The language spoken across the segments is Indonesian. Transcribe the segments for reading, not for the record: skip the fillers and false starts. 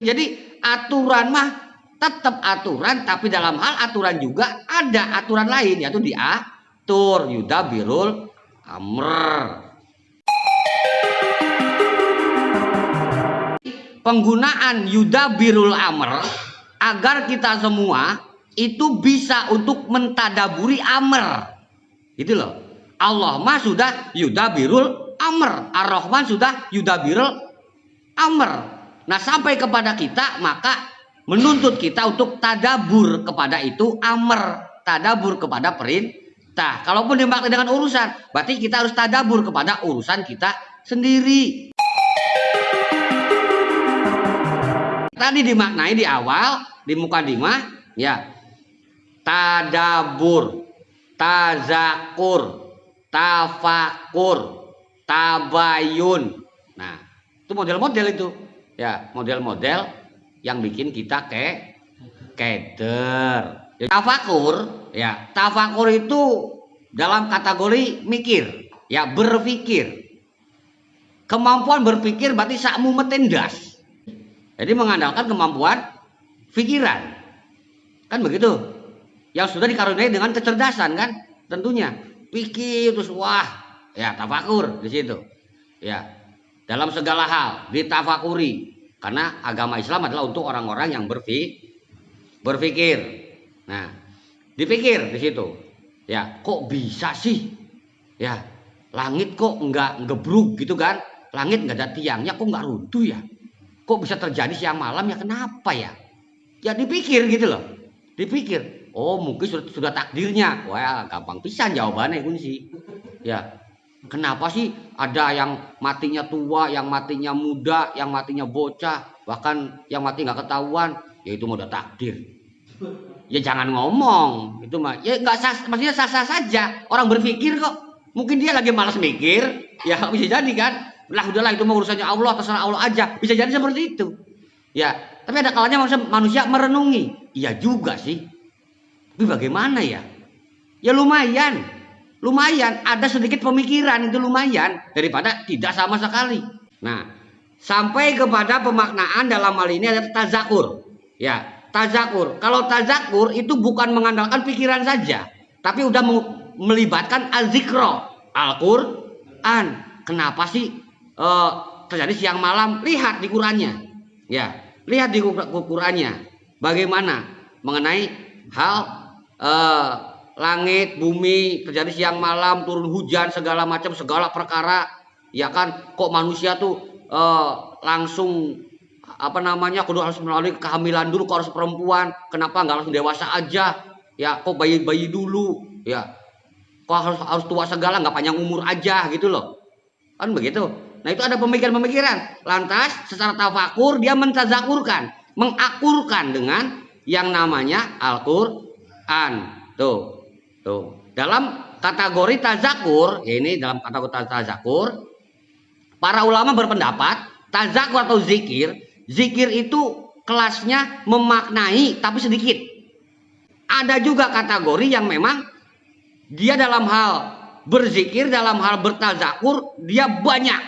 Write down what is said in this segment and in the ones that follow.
Jadi aturan mah tetap aturan, tapi dalam hal aturan juga ada aturan lain, yaitu diatur yudabirul amr. Penggunaan yudabirul amr agar kita semua itu bisa untuk mentadaburi amr, gitu loh. Allah mah sudah yudabirul amr, Ar-Rahman sudah yudabirul amr. Nah, sampai kepada kita maka menuntut kita untuk tadabur kepada itu amr, tadabur kepada perintah. Kalaupun dimaknai dengan urusan, berarti kita harus tadabur kepada urusan kita sendiri. Tadi dimaknai di awal, di mukadimah, ya. Tadabur, tazakur, tafakur, tabayun. Nah, itu model-model itu. Ya, model-model yang bikin kita keder. Tafakur, ya, tafakur itu dalam kategori mikir, ya, berpikir. Kemampuan berpikir berarti sakmu metendas. Jadi mengandalkan kemampuan pikiran, kan begitu? Yang sudah dikaruniai dengan kecerdasan, kan? Tentunya pikir terus, wah, ya, tafakur di situ, ya. Dalam segala hal ditafakuri, karena agama Islam adalah untuk orang-orang yang berpikir. Nah, dipikir di situ, ya, kok bisa sih, ya, langit kok nggak ngebruk gitu kan? Langit nggak ada tiangnya, kok nggak runtuh ya? Kok bisa terjadi siang malam ya, kenapa ya? Ya dipikir gitu loh, dipikir. Oh, mungkin sudah takdirnya. Wah, gampang pisan jawabannya kunci. Ya, kenapa sih ada yang matinya tua, yang matinya muda, yang matinya bocah, bahkan yang mati nggak ketahuan? Ya itu udah takdir. Ya jangan ngomong itu mah. Ya nggak sah, maksudnya sah-sah saja. Orang berpikir kok. Mungkin dia lagi malas mikir, ya bisa jadi kan? Lah udahlah itu mah urusannya Allah, terserah Allah aja. Bisa jadi seperti itu. Ya, tapi ada kalanya manusia merenungi. Iya juga sih. Tapi bagaimana ya? Ya lumayan. Lumayan ada sedikit pemikiran, itu lumayan daripada tidak sama sekali. Nah, sampai kepada pemaknaan dalam hal ini ada tazakur. Ya, tazakur. Kalau tazakur itu bukan mengandalkan pikiran saja, tapi udah melibatkan al-zikra, Al-Qur'an. Kenapa sih terjadi siang malam? Lihat di Qur'annya. Ya, lihat di Qur'annya bagaimana mengenai hal langit, bumi, terjadi siang malam, turun hujan, segala macam, segala perkara, ya kan? Kok manusia tuh langsung kudu harus melalui kehamilan dulu, kok harus perempuan? Kenapa nggak langsung dewasa aja? Ya, kok bayi dulu? Ya, kok harus tua segala, nggak panjang umur aja gitu loh? Kan begitu. Nah, itu ada pemikiran-pemikiran. Lantas secara tafakur dia mentazakurkan, mengakurkan dengan yang namanya Al-Qur'an. Tuh. Dalam kategori tazakur, ini dalam kategori tazakur, para ulama berpendapat tazakur atau zikir itu kelasnya memaknai tapi sedikit. Ada juga kategori yang memang dia dalam hal berzikir, dalam hal bertazakur dia banyak,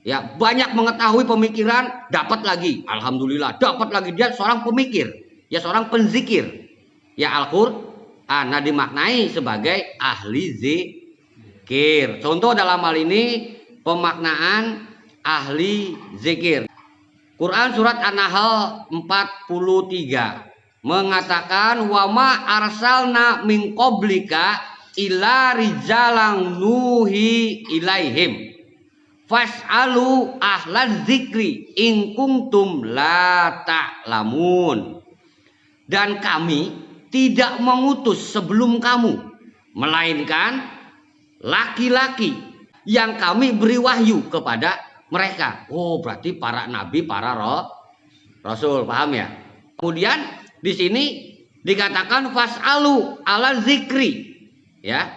ya, banyak mengetahui pemikiran, dapat lagi, alhamdulillah, dapat lagi, dia seorang pemikir, ya, seorang penzikir, ya, Al-Qur'an. Nah, dimaknai sebagai ahli zikir. Contoh dalam hal ini pemaknaan ahli zikir. Quran surat An-Nahl 43 mengatakan wa ma arsalna min qablika illa rijalan nuhi ilaihim fas'alu ahlaz zikri in kuntum la ta'lamun. Dan kami tidak mengutus sebelum kamu melainkan laki-laki yang kami beri wahyu kepada mereka. Oh, berarti para nabi, para rasul, paham ya? Kemudian di sini dikatakan fas'alu ala zikri, ya,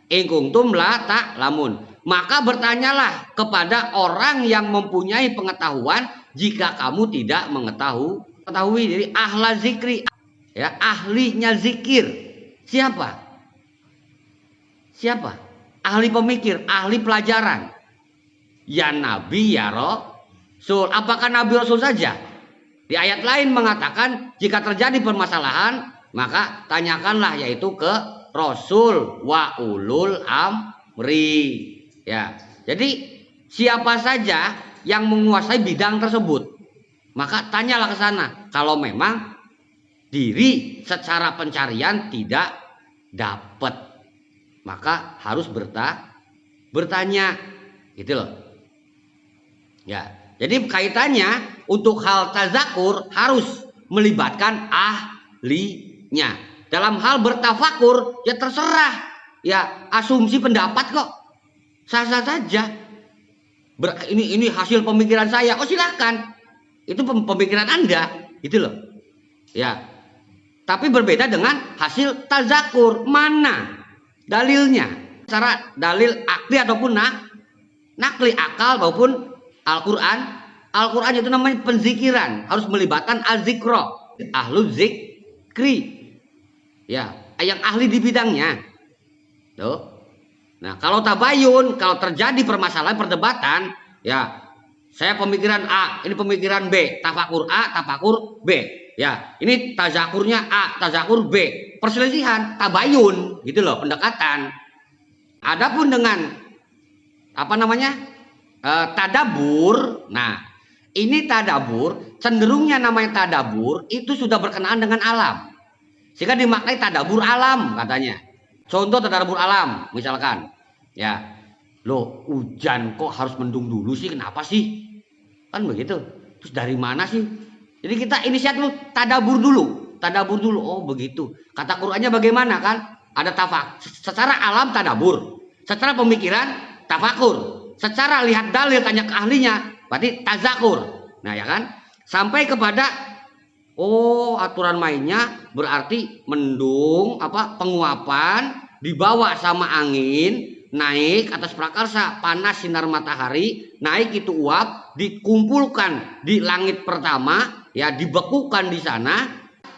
in kuntum la ta'lamun. Maka bertanyalah kepada orang yang mempunyai pengetahuan jika kamu tidak mengetahui. Jadi ahla zikri, ya, ahlinya zikir. Siapa? Ahli pemikir, ahli pelajaran. Ya nabi, ya rasul. Apakah nabi rasul saja? Di ayat lain mengatakan jika terjadi permasalahan maka tanyakanlah, yaitu ke Rasul wa ulul amri. Ya. Jadi siapa saja yang menguasai bidang tersebut, maka tanyalah ke sana. Kalau memang diri secara pencarian tidak dapat, maka harus bertanya, gitu loh. Ya. Jadi kaitannya untuk hal tazakur harus melibatkan ahlinya. Dalam hal bertafakur ya terserah, ya asumsi pendapat kok, sah-sah saja. Ini hasil pemikiran saya, oh silahkan, itu pemikiran Anda, gitu loh. Ya, tapi berbeda dengan hasil tazakur, mana dalilnya, secara dalil akli ataupun nakli, akal maupun Al-Quran. Al-Quran itu namanya penzikiran, harus melibatkan al-zikro, ahlu zikri, ya, yang ahli di bidangnya. Tuh. Nah, kalau tabayun, kalau terjadi permasalahan perdebatan, ya, saya pemikiran A, ini pemikiran B, tafakur A, tafakur B, ya, ini tazakurnya A, tazakur B, perselisihan, tabayun, gitu loh, pendekatan. Adapun dengan apa namanya? Tadabur. Nah, ini tadabur, cenderungnya namanya tadabur itu sudah berkenaan dengan alam, sehingga dimaknai tadabur alam katanya. Contoh tadabur alam, misalkan, ya, loh hujan kok harus mendung dulu sih, kenapa sih? Kan begitu. Terus dari mana sih? Jadi kita inisiatif tadabur dulu, oh begitu. Kata Qur'annya bagaimana kan? Ada tafak. Secara alam tadabur, secara pemikiran tafakur. Secara lihat dalil tanya ke ahlinya, berarti tazakur. Nah ya kan, sampai kepada oh aturan mainnya berarti mendung, apa penguapan dibawa sama angin, naik atas prakarsa, panas sinar matahari, naik itu uap, dikumpulkan di langit pertama, ya dibekukan di sana,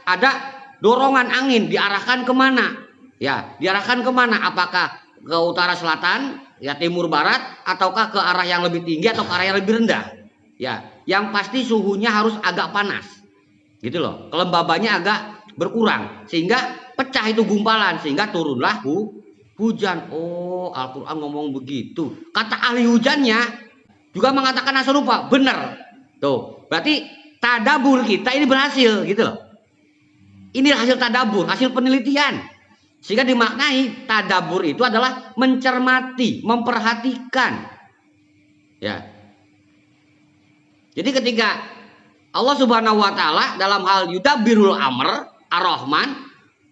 ada dorongan angin diarahkan kemana? Ya diarahkan kemana? Apakah ke utara selatan, ya timur barat, ataukah ke arah yang lebih tinggi atau ke arah yang lebih rendah? Ya, yang pasti suhunya harus agak panas, gitu loh. Kelembabannya agak berkurang sehingga pecah itu gumpalan, sehingga turunlah hujan. Oh, Al-Quran ngomong begitu. Kata ahli hujannya juga mengatakan hal serupa, benar. Tuh, berarti tadabur kita ini berhasil, gitu loh. Ini hasil tadabur, hasil penelitian. Sehingga dimaknai tadabur itu adalah mencermati, memperhatikan. Ya. Jadi ketika Allah Subhanahu wa taala dalam hal yudabbirul amr ar-Rahman,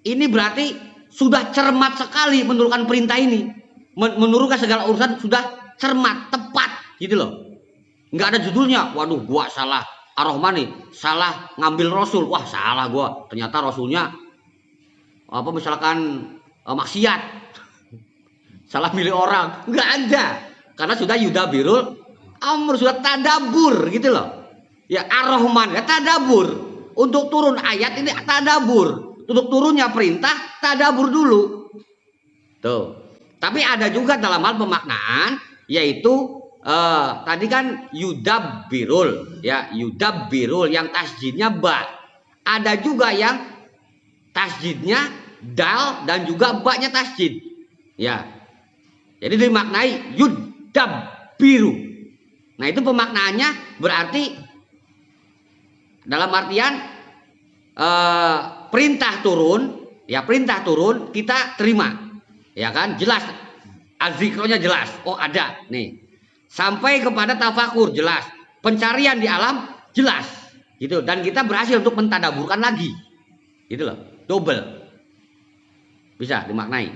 ini berarti sudah cermat sekali menurunkan perintah ini. Menurunkan segala urusan sudah cermat, tepat, gitu loh. Enggak ada judulnya, waduh gua salah ar-Rahman nih, salah ngambil Rasul. Wah, salah gua. Ternyata Rasulnya apa misalkan maksiat, salah milih orang, nggak ada, karena sudah yudabirul amr, sudah tadabur, gitu loh. Ya ar-Rahman ya tadabur, untuk turun ayat ini tadabur, untuk turunnya perintah tadabur dulu. Tuh. Tapi ada juga dalam hal pemaknaan, yaitu tadi kan yudabbirul, ya yudabbirul yang tasjidnya ba, ada juga yang tasjidnya dal dan juga baknya tasjid, ya. Jadi dimaknai yudabbiru. Nah itu pemaknaannya berarti dalam artian perintah turun, ya perintah turun kita terima, ya kan, jelas, az-zikronya jelas, oh ada nih, sampai kepada tafakur jelas, pencarian di alam jelas, gitu, dan kita berhasil untuk mentadaburkan lagi, gitu loh, double. Bisa dimaknai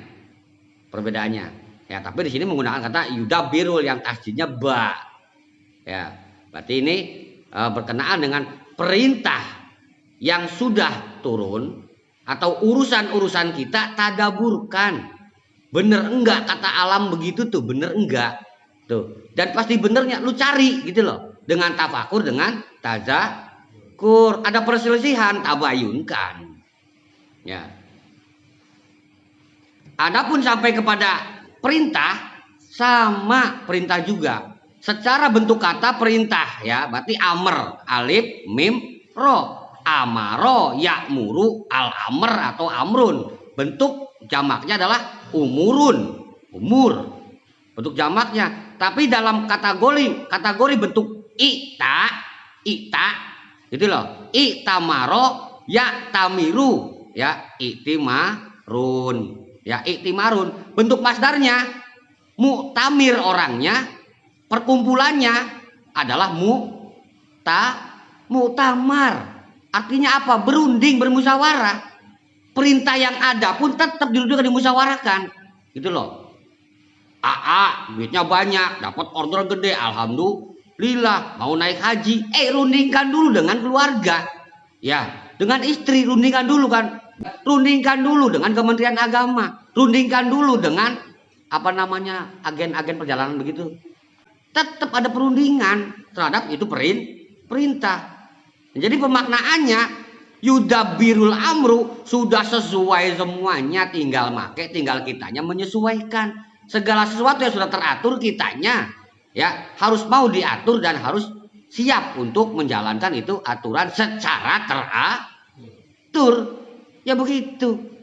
perbedaannya, ya. Tapi di sini menggunakan kata yudabbirul yang tasjidnya ba, ya. Berarti ini berkenaan dengan perintah yang sudah turun atau urusan-urusan kita tadaburkan. Bener enggak kata alam begitu tuh, bener enggak tuh, dan pasti benernya lu cari, gitu loh, dengan tafakur, dengan tazakur. Ada perselisihan, tabayunkan, ya. Adapun sampai kepada perintah, sama perintah juga. Secara bentuk kata perintah, ya, berarti amr, alif, mim, ro. Amaro ya'muru al-amr atau amrun. Bentuk jamaknya adalah umurun, umur. Bentuk jamaknya. Tapi dalam kategori bentuk ita, itu loh. Itamaro ya'tamiru, ya, iktimarun. Ya, iktimarun. Bentuk masdarnya mu'tamir orangnya, perkumpulannya adalah mu'tamar. Artinya apa? Berunding, bermusyawarah. Perintah yang ada pun tetap duduk dimusyawarahkan. Gitu loh. AA duitnya banyak, dapat order gede, alhamdulillah, mau naik haji. Rundingkan dulu dengan keluarga. Ya, dengan istri rundingkan dulu kan. Rundingkan dulu dengan Kementerian Agama. Rundingkan dulu dengan apa namanya? Agen-agen perjalanan begitu. Tetap ada perundingan terhadap itu perintah. Jadi pemaknaannya yudabirul amru sudah sesuai semuanya, tinggal tinggal kitanya menyesuaikan. Segala sesuatu yang sudah teratur kitanya ya harus mau diatur dan harus siap untuk menjalankan itu aturan secara teratur. Ya begitu.